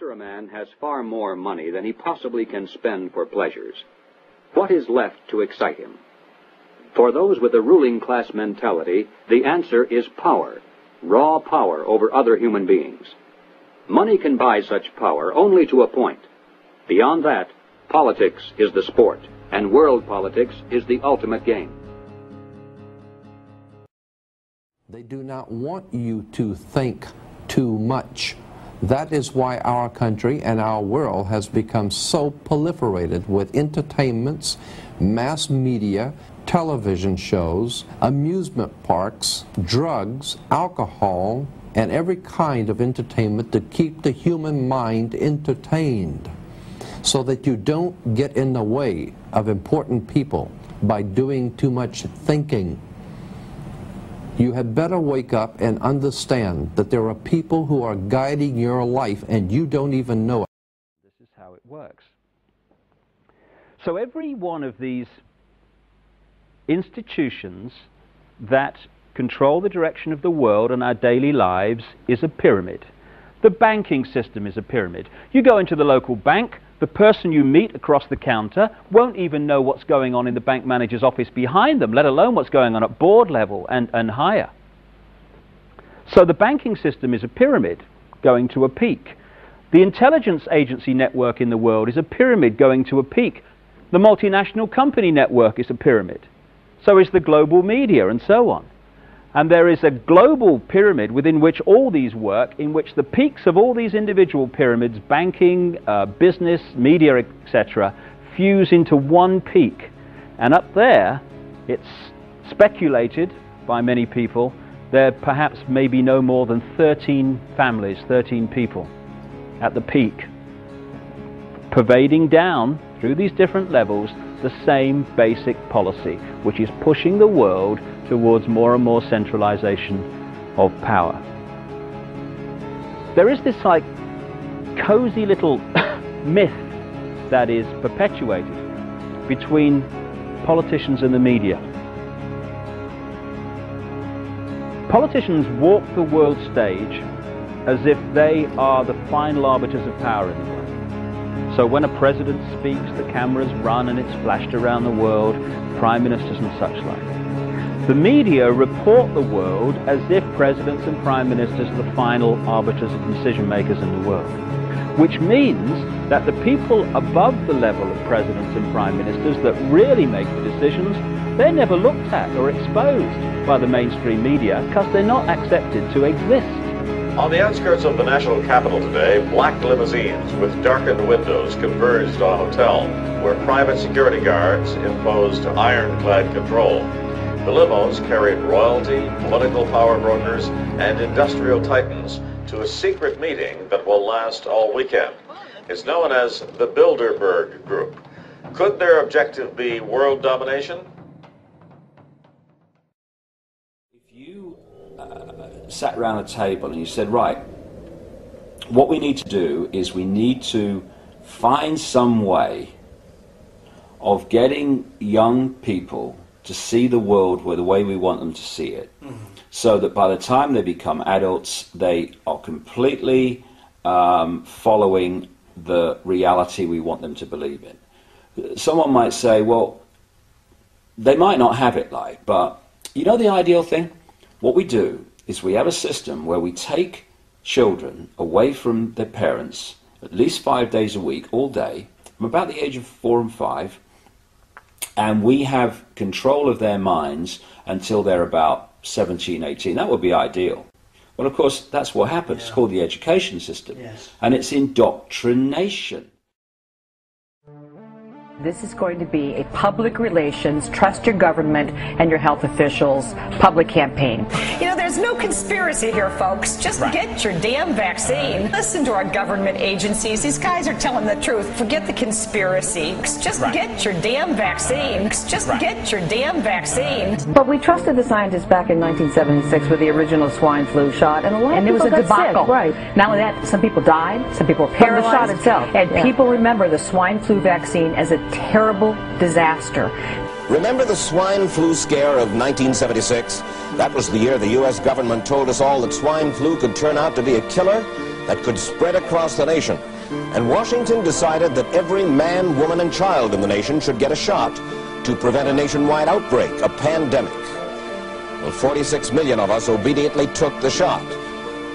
After a man has far more money than he possibly can spend for pleasures, what is left to excite him? For those with the ruling class mentality, the answer is power, raw power over other human beings. Money can buy such power only to a point. Beyond that, politics is the sport, and world politics is the ultimate game. They do not want you to think too much. That is why our country and our world has become so proliferated with entertainments, mass media, television shows, amusement parks, drugs, alcohol, and every kind of entertainment to keep the human mind entertained so that you don't get in the way of important people by doing too much thinking. You had better wake up and understand that there are people who are guiding your life and you don't even know it. This is how it works. So every one of these institutions that control the direction of the world and our daily lives is a pyramid. The banking system is a pyramid. You go into the local bank, the person you meet across the counter won't even know what's going on in the bank manager's office behind them, let alone what's going on at board level and higher. So the banking system is a pyramid going to a peak. The intelligence agency network in the world is a pyramid going to a peak. The multinational company network is a pyramid. So is the global media, and so on. And there is a global pyramid within which all these work, in which the peaks of all these individual pyramids, banking, business, media, etc., fuse into one peak. And up there, it's speculated by many people, there perhaps may be no more than 13 families, 13 people at the peak, pervading down through these different levels the same basic policy, which is pushing the world towards more and more centralization of power. There is this like cozy little myth that is perpetuated between politicians and the media. Politicians walk the world stage as if they are the final arbiters of power in the world. So when a president speaks, the cameras run and it's flashed around the world, prime ministers and such like. The media report the world as if presidents and prime ministers are the final arbiters and decision makers in the world, which means that the people above the level of presidents and prime ministers that really make the decisions, they're never looked at or exposed by the mainstream media because they're not accepted to exist. On the outskirts of the national capital today, black limousines with darkened windows converged on a hotel where private security guards imposed ironclad control. The limos carried royalty, political power brokers, and industrial titans to a secret meeting that will last all weekend. It's known as the Bilderberg Group. Could their objective be world domination? If you sat around a table and you said, right, what we need to do is we need to find some way of getting young people to see the world the way we want them to see it, so that by the time they become adults, they are completely following the reality we want them to believe in. Someone might say, well, they might not have it like, but you know the ideal thing? What we do is we have a system where we take children away from their parents at least 5 days a week, all day, from about the age of 4 and 5, and we have control of their minds until they're about 17, 18. That would be ideal. Well, of course, that's what happens. Yeah. It's called the education system. Yes. And it's indoctrination. This is going to be a public relations, trust your government and your health officials public campaign. You know, there's no conspiracy here, folks. Just get your damn vaccine. Listen to our government agencies. These guys are telling the truth. Forget the conspiracy. Just get your damn vaccine. Just get your damn vaccine. But we trusted the scientists back in 1976 with the original swine flu shot, and a lot of people got sick. Right. Not only that, some people died, some people were paralyzed. From the shot itself. And people remember the swine flu vaccine as a terrible disaster. Remember the swine flu scare of 1976? That was the year the U.S. government told us all that swine flu could turn out to be a killer that could spread across the nation. and Washington decided that every man, woman, and child in the nation should get a shot to prevent a nationwide outbreak, a pandemic. Well, 46 million of us obediently took the shot.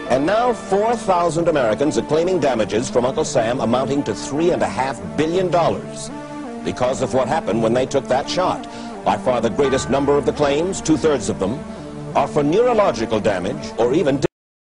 And now 4,000 Americans are claiming damages from Uncle Sam amounting to $3.5 billion because of what happened when they took that shot. By far the greatest number of the claims, 2/3 of them, are for neurological damage or even